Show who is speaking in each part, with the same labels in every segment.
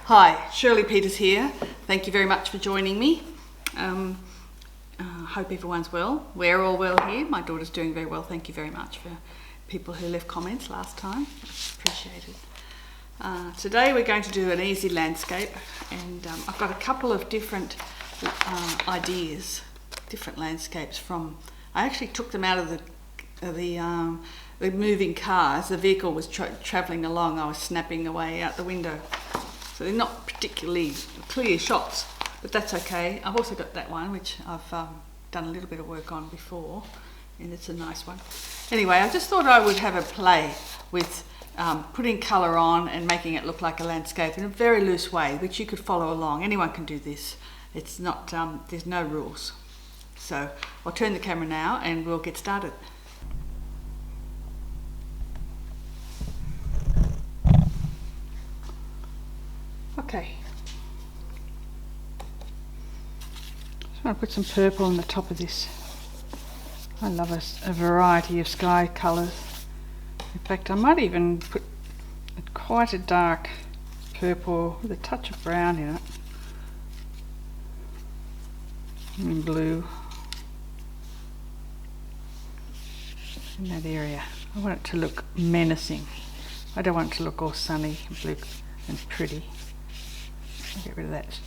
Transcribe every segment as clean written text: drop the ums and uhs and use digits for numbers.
Speaker 1: Hi, Shirley Peters here. Thank you very much for joining me. Hope everyone's well. We're all well here. My daughter's doing very well. Thank you very much for people who left comments last time. Appreciated. Today we're going to do an easy landscape, and I've got a couple of different ideas, different landscapes from. I actually took them out of the moving car. As the vehicle was travelling along, I was snapping away out the window. So they're not particularly clear shots, but that's okay. I've also got that one, which I've done a little bit of work on before, and it's a nice one. Anyway, I just thought I would have a play with putting colour on and making it look like a landscape in a very loose way, which you could follow along. Anyone can do this. It's not, there's no rules. So I'll turn the camera now and we'll get started. Okay. Just want to put some purple on the top of this. I love a variety of sky colours. In fact, I might even put quite a dark purple with a touch of brown in it. And blue. In that area. I want it to look menacing. I don't want it to look all sunny and blue and pretty. I'll get rid of that.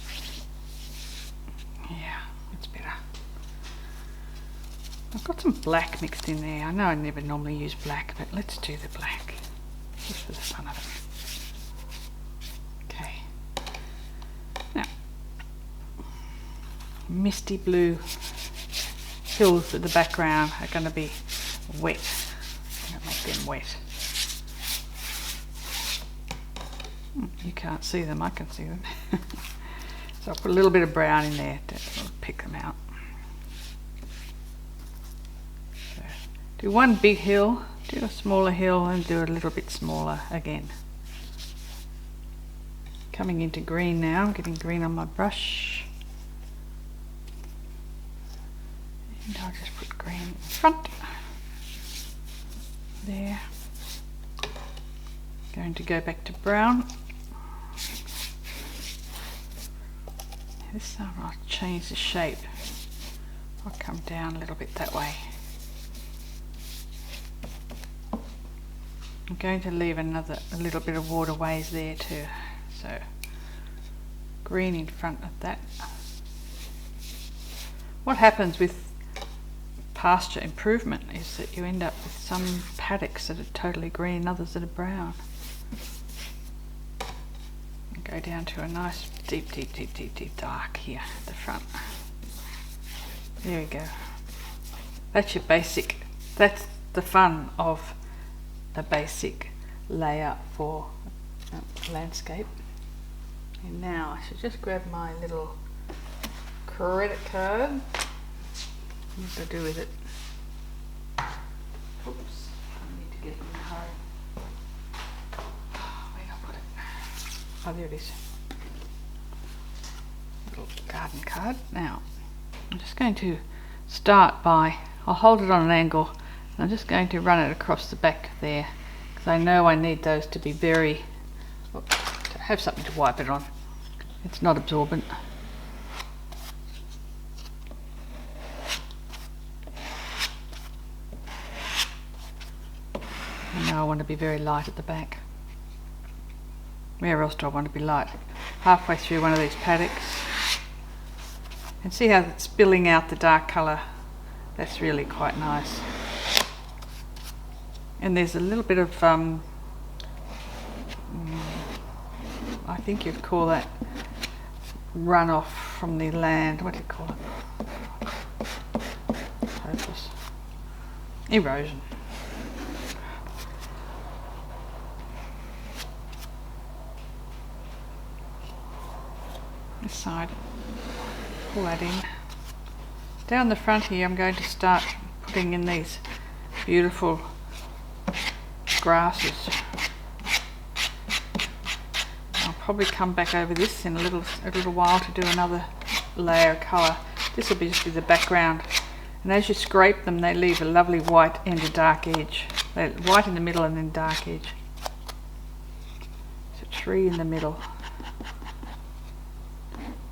Speaker 1: Yeah, that's better. I've got some black mixed in there. I know I never normally use black, but let's do the black just for the fun of it. Okay. Now, misty blue hills at the background are going to be wet. I'm going to make them wet. You can't see them, I can see them. So I'll put a little bit of brown in there to pick them out. So do one big hill, do a smaller hill, and do a little bit smaller again. Coming into green now, I'm getting green on my brush. And I'll just put green in front. There. Going to go back to brown. This time I'll change the shape. I'll come down a little bit that way. I'm going to leave a little bit of waterways there too. So green in front of that. What happens with pasture improvement is that you end up with some paddocks that are totally green and others that are brown. And go down to a nice deep dark here at the front. There we go. That's your basic, that's the fun of a basic layout for a landscape. And now I should just grab my little credit card. What do I do with it? Oops, I need to get it in a hurry. Where did I put it? Oh, there it is. Little garden card. Now, I'm just going to start by, I'll hold it on an angle, and I'm just going to run it across the back there, because I know I need those to be very, to have something to wipe it on. It's not absorbent. And now I want to be very light at the back. Where else do I want to be light? Halfway through one of these paddocks. And see how it's spilling out the dark colour? That's really quite nice. And there's a little bit of, I think you'd call that runoff from the land. What do you call it? Hopeless. Erosion. This side, pull that in. Down the front here I'm going to start putting in these beautiful grasses. I'll probably come back over this in a little while to do another layer of colour. This will just be the background, and as you scrape them they leave a lovely white and a dark edge. They're white in the middle and then dark edge. So tree in the middle.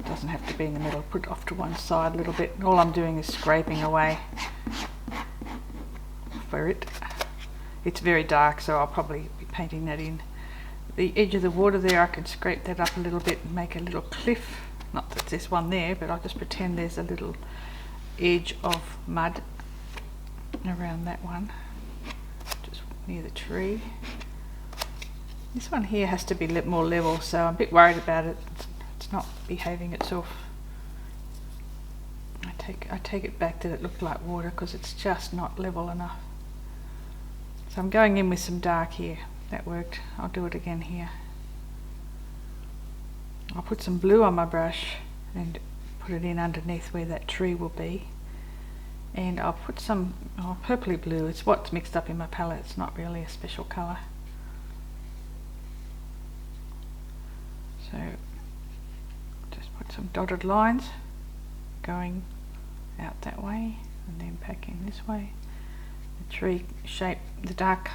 Speaker 1: doesn't have to be in the middle. Put it off to one side a little bit. All I'm doing is scraping away for it. It's very dark, so I'll probably be painting that in. The edge of the water there, I can scrape that up a little bit and make a little cliff. Not that there's one there, but I'll just pretend there's a little edge of mud around that one, just near the tree. This one here has to be more level, so I'm a bit worried about it. It's not behaving itself. I take it back that it looked like water because it's just not level enough. So I'm going in with some dark here. That worked. I'll do it again here. I'll put some blue on my brush and put it in underneath where that tree will be. And I'll put some purpley blue. It's what's mixed up in my palette. It's not really a special colour. So just put some dotted lines going out that way and then back in this way. The tree shape, the dark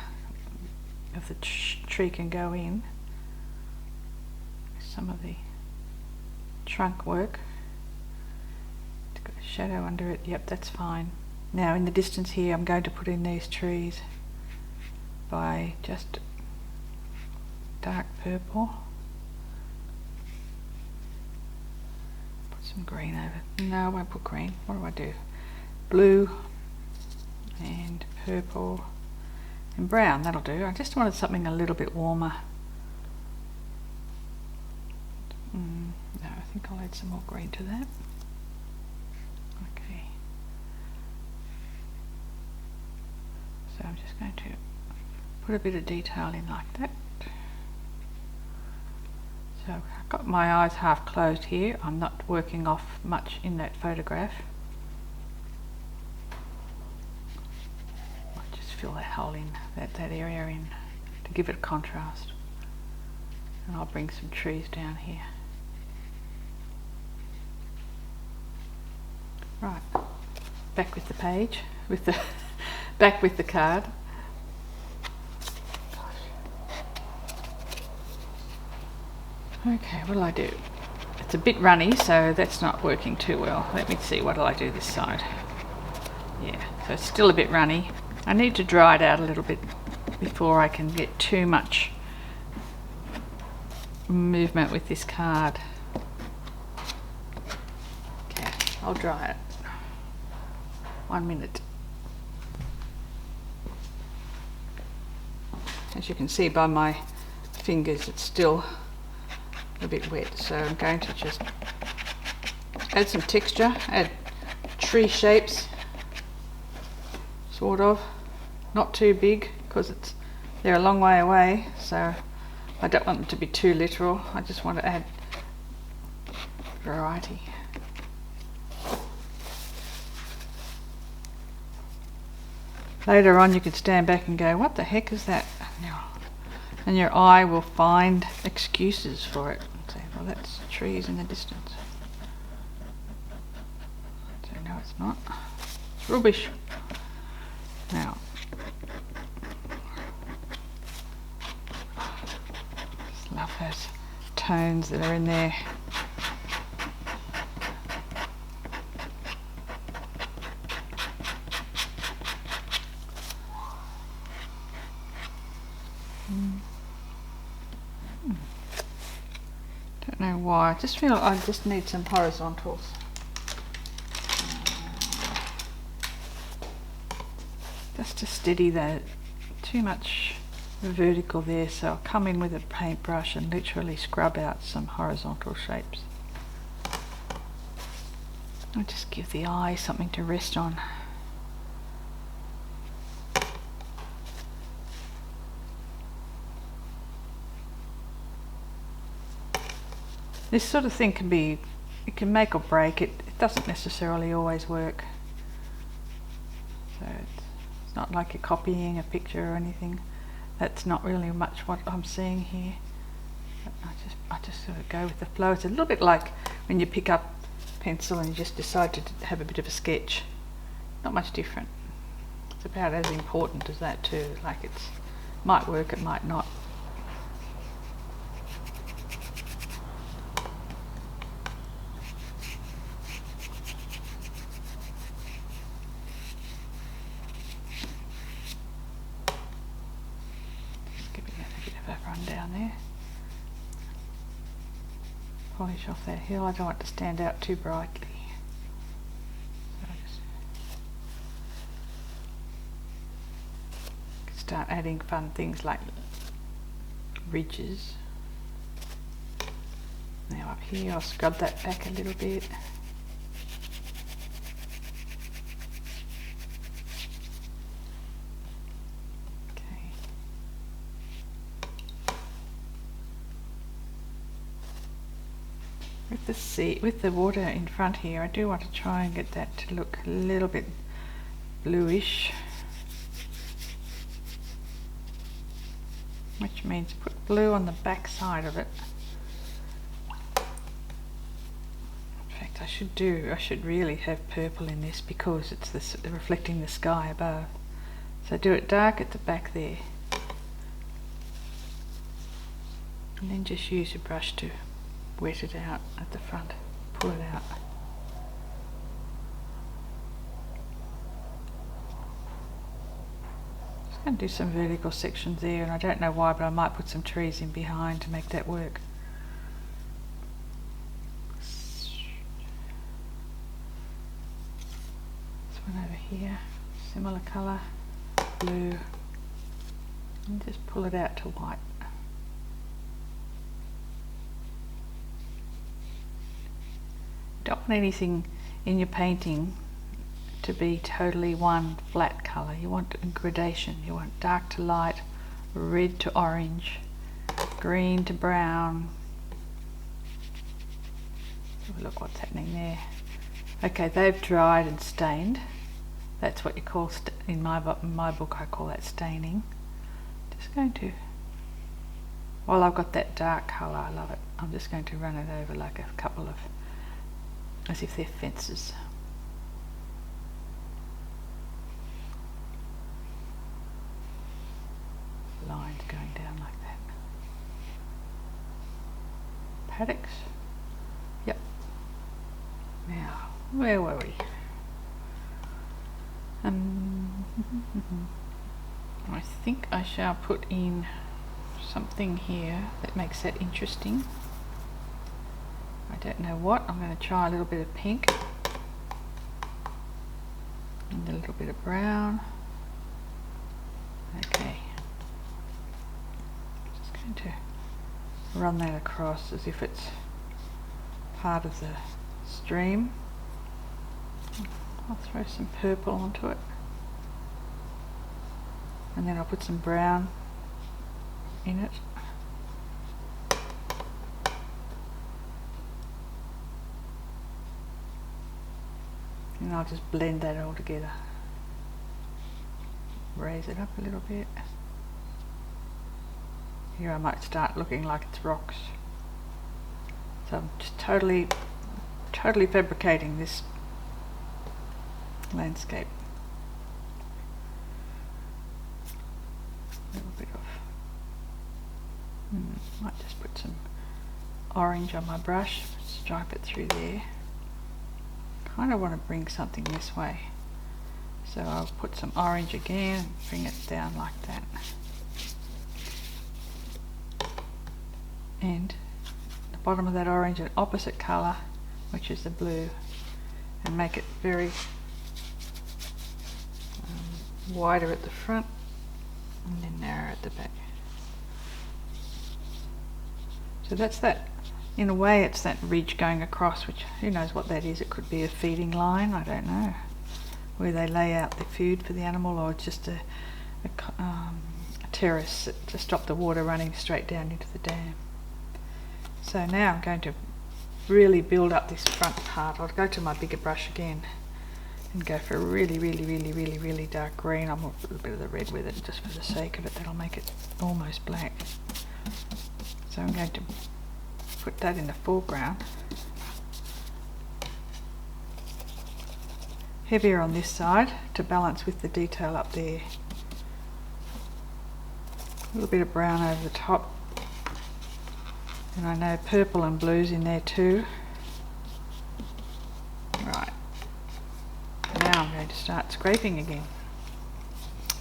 Speaker 1: of the tree can go in. Some of the trunk work. It's got a shadow under it. Yep, that's fine. Now in the distance here I'm going to put in these trees by just dark purple. Put some green over. No, I won't put green. What do I do? Blue and purple and brown. That'll do. I just wanted something a little bit warmer. No, I think I'll add some more green to that. Okay. So I'm just going to put a bit of detail in like that. So I've got my eyes half closed here. I'm not working off much in that photograph. I'll just fill that hole in, that area in, to give it a contrast. And I'll bring some trees down here. Right, back with the page, with the back with the card. Okay, what'll I do? It's a bit runny, so that's not working too well. Let me see, what'll I do this side? Yeah, so it's still a bit runny. I need to dry it out a little bit before I can get too much movement with this card. Okay, I'll dry it. 1 minute. As you can see by my fingers, it's still a bit wet, so I'm going to just add some texture, add tree shapes, sort of, not too big because they're a long way away, so I don't want them to be too literal. I just want to add variety. Later on you could stand back and go, what the heck is that? And your eye will find excuses for it. Say, well, that's trees in the distance. So no, it's not. It's rubbish. Now, just love those tones that are in there. Don't know why. I just feel I just need some horizontals. Just to steady that. Too much vertical there, so I'll come in with a paintbrush and literally scrub out some horizontal shapes. I'll just give the eye something to rest on. This sort of thing can be, it can make or break. It doesn't necessarily always work. So it's not like you're copying a picture or anything. That's not really much what I'm seeing here. I just sort of go with the flow. It's a little bit like when you pick up a pencil and you just decide to have a bit of a sketch. Not much different. It's about as important as that too. Like it might work, it might not. polish off that hill. I don't want it to stand out too brightly. So I just start adding fun things like ridges. Now up here I'll scrub that back a little bit. With the water in front here, I do want to try and get that to look a little bit bluish, which means put blue on the back side of it. In fact, I should really have purple in this because it's reflecting the sky above. So do it dark at the back there, and then just use your brush to wet it out at the front, pull it out. Just going to do some vertical sections there, and I don't know why, but I might put some trees in behind to make that work. This one over here, similar colour, blue, and just pull it out to white. Don't want anything in your painting to be totally one flat colour. You want a gradation. You want dark to light, red to orange, green to brown. Have a look what's happening there. Okay, they've dried and stained. That's what you call, in my book I call that staining. Just going to, while I've got that dark colour, I love it, I'm just going to run it over like a couple of, as if they're fences. Lines going down like that. Paddocks. Yep. Now, where were we? I think I shall put in something here that makes that interesting. I don't know what. I'm going to try a little bit of pink and a little bit of brown. Okay. Just going to run that across as if it's part of the stream. I'll throw some purple onto it, and then I'll put some brown in it. And I'll just blend that all together. Raise it up a little bit. Here I might start looking like it's rocks. So I'm just totally fabricating this landscape. A little bit of, might just put some orange on my brush, stripe it through there. Kind of want to bring something this way, so I'll put some orange again and bring it down like that, and the bottom of that orange an opposite colour, which is the blue, and make it very wider at the front and then narrow at the back. So that's that. In a way it's that ridge going across, which who knows what that is. It could be a feeding line, I don't know, where they lay out the food for the animal, or just a terrace to stop the water running straight down into the dam. So now I'm going to really build up this front part. I'll go to my bigger brush again and go for a really dark green. I'll put a little bit of the red with it just for the sake of it. That'll make it almost black. So I'm going to put that in the foreground. Heavier on this side to balance with the detail up there. A little bit of brown over the top. And I know purple and blue's in there too. Right. Now I'm going to start scraping again.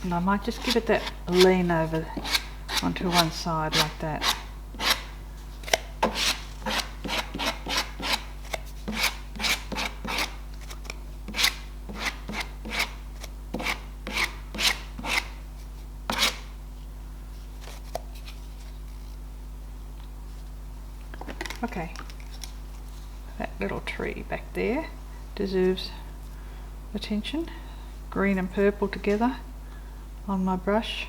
Speaker 1: And I might just give it that lean over onto one side like that. Okay, that little tree back there deserves attention. Green and purple together on my brush.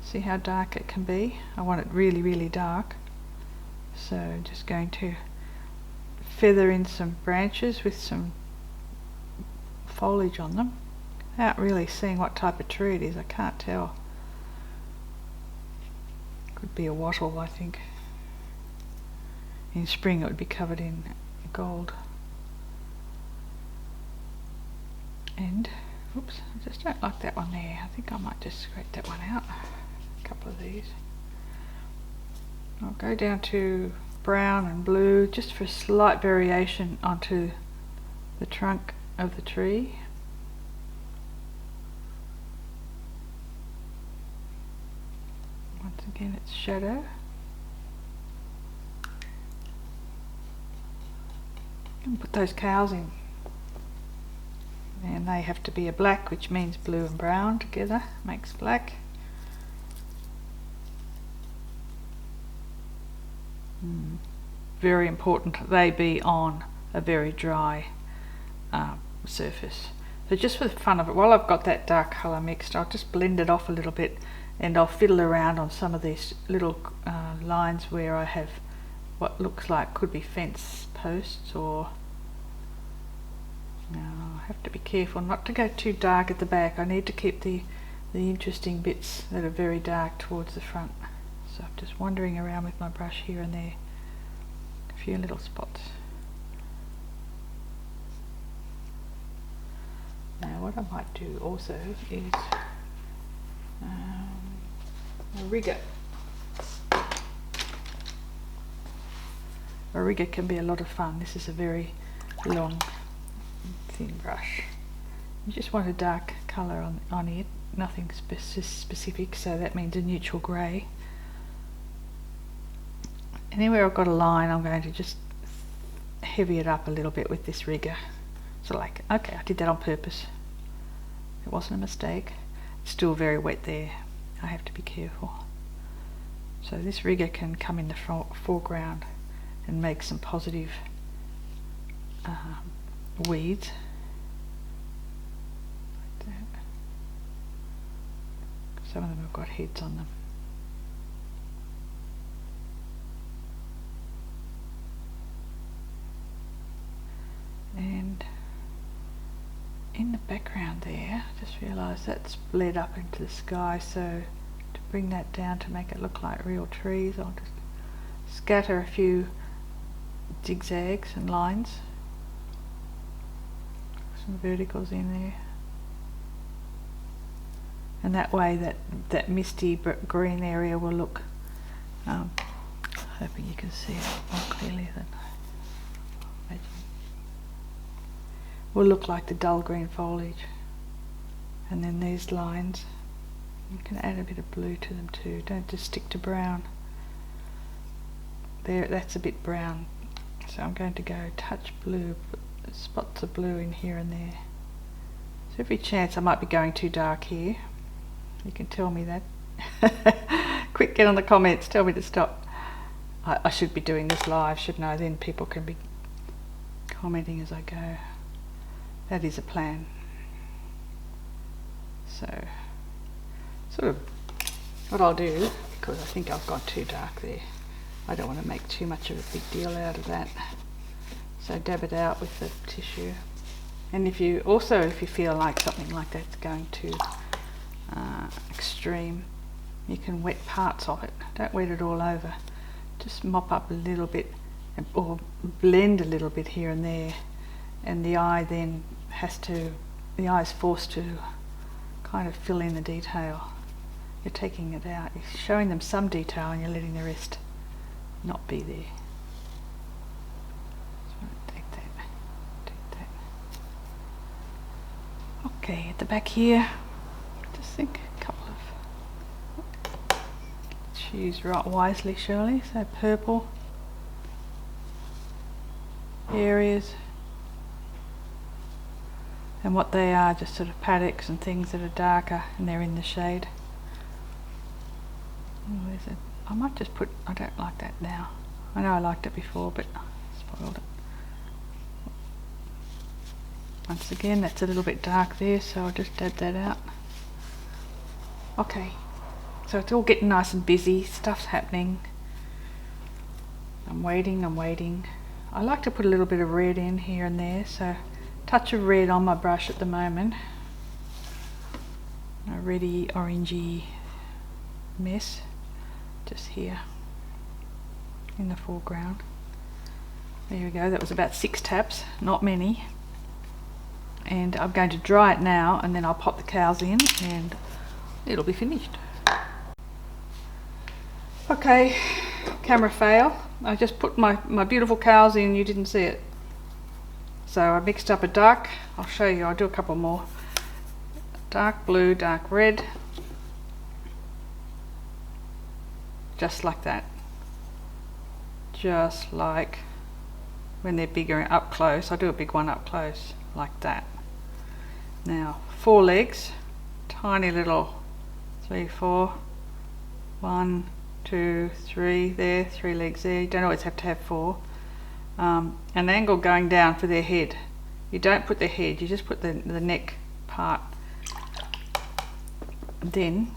Speaker 1: See how dark it can be. I want it really, really dark. So just going to feather in some branches with some foliage on them without really seeing what type of tree it is. I can't tell. Could be a wattle, I think. In spring it would be covered in gold. And oops, I just don't like that one there. I think I might just scrape that one out. A couple of these. I'll go down to brown and blue just for a slight variation onto the trunk of the tree. Once again, it's shadow. And put those cows in. And they have to be a black, which means blue and brown together makes black. Very important they be on a very dry surface. So just for the fun of it, while I've got that dark colour mixed, I'll just blend it off a little bit, and I'll fiddle around on some of these little lines where I have what looks like could be fence posts, or now I have to be careful not to go too dark at the back. I need to keep the interesting bits that are very dark towards the front. So I'm just wandering around with my brush here and there. A few little spots. Now what I might do also is a rigger. A rigger can be a lot of fun. This is a very long, thin brush. You just want a dark colour on it, nothing specific, so that means a neutral grey. Anywhere I've got a line, I'm going to just heavy it up a little bit with this rigger. So like, okay, I did that on purpose. It wasn't a mistake. It's still very wet there. I have to be careful. So this rigger can come in the foreground and make some positive weeds. Like that. Some of them have got heads on them. And in the background there, I just realised that's bled up into the sky, so to bring that down to make it look like real trees, I'll just scatter a few zigzags and lines, some verticals in there, and that way that misty green area will look, hoping you can see it more clearly than I imagine, will look like the dull green foliage. And then these lines, you can add a bit of blue to them too, don't just stick to brown. There, that's a bit brown, so I'm going to go touch blue, put spots of blue in here and there. So every chance I might be going too dark here, you can tell me that. Quick, get on the comments, tell me to stop. I should be doing this live, shouldn't I? Then people can be commenting as I go. That is a plan. So, sort of what I'll do, because I think I've gone too dark there, I don't want to make too much of a big deal out of that. So dab it out with the tissue. And if you feel like something like that's going too extreme, you can wet parts of it. Don't wet it all over. Just mop up a little bit, or blend a little bit here and there, and the eye then the eye is forced to kind of fill in the detail. You're taking it out, you're showing them some detail and you're letting the rest not be there. So take that. Okay, at the back here, just think a couple of, choose right wisely, Shirley. So purple areas, and what they are, just sort of paddocks and things that are darker and they're in the shade. Oh, I might just put, I don't like that now. I know I liked it before, but spoiled it. Once again, that's a little bit dark there, so I'll just add that out. Okay, so it's all getting nice and busy, stuff's happening. I'm waiting. I like to put a little bit of red in here and there, so touch of red on my brush at the moment. A reddy orangey mess just here in the foreground. There we go, that was about 6 taps, not many. And I'm going to dry it now, and then I'll pop the cows in and it'll be finished. Okay, camera fail. I just put my beautiful cows in, you didn't see it. So I mixed up a dark, I'll show you, I'll do a couple more. Dark blue, dark red. Just like that. Just like when they're bigger and up close. I'll do a big one up close, like that. Now, 4 legs, tiny little 3, 4, 1, 2, 3 there, 3 legs there. You don't always have to have 4. An angle going down for their head. You don't put their head, you just put the neck part. And then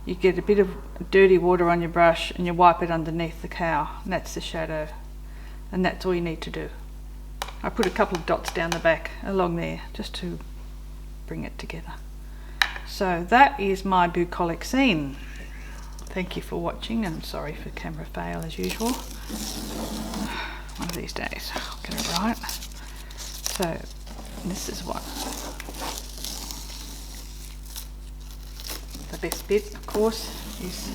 Speaker 1: you get a bit of dirty water on your brush and you wipe it underneath the cow, and that's the shadow. And that's all you need to do. I put a couple of dots down the back along there just to bring it together. So that is my bucolic scene. Thank you for watching, and sorry for camera fail as usual. One of these days I'll get it right. So this is what the best bit, of course, is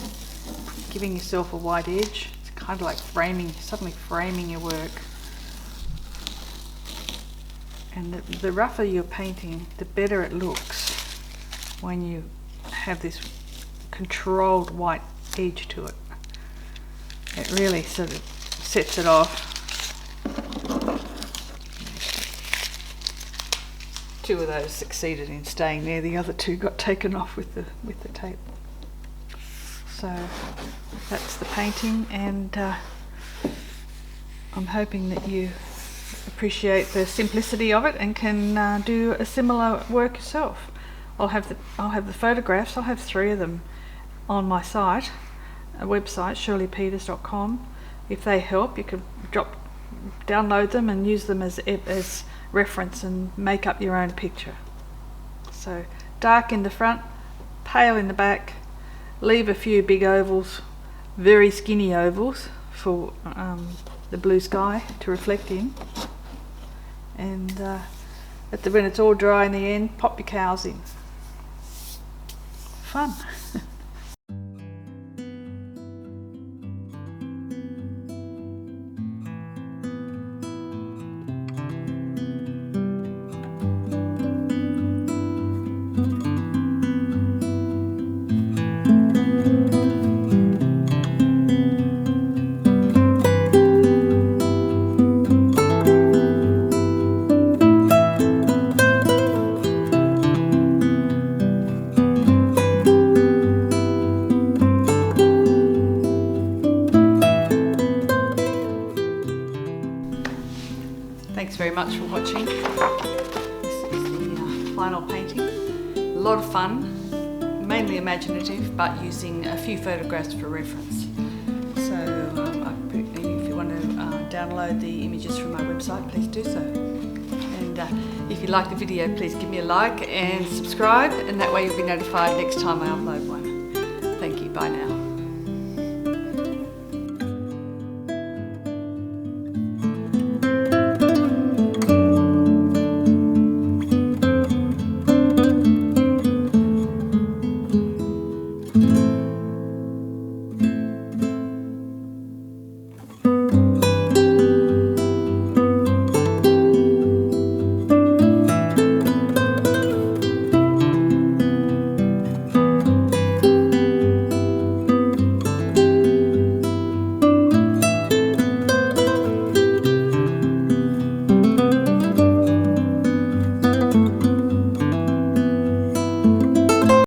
Speaker 1: giving yourself a white edge. It's kind of like framing, suddenly framing your work. And the rougher you're painting, the better it looks when you have this controlled white edge to it. It really sort of sets it off. 2 of those succeeded in staying there, the other 2 got taken off with the tape. So that's the painting, and I'm hoping that you appreciate the simplicity of it and can do a similar work yourself. I'll have the photographs. I'll have 3 of them on my site, a website, shirleypeters.com. If they help, you can download them and use them as reference and make up your own picture. So dark in the front, pale in the back, leave a few big ovals, very skinny ovals for the blue sky to reflect in, and when it's all dry in the end, pop your cows in. Fun. Thanks very much for watching. This is the final painting. A lot of fun, mainly imaginative, but using a few photographs for reference. So if you want to download the images from my website, please do so. And if you like the video, please give me a like and subscribe, and that way you'll be notified next time I upload one. Thank you, bye now.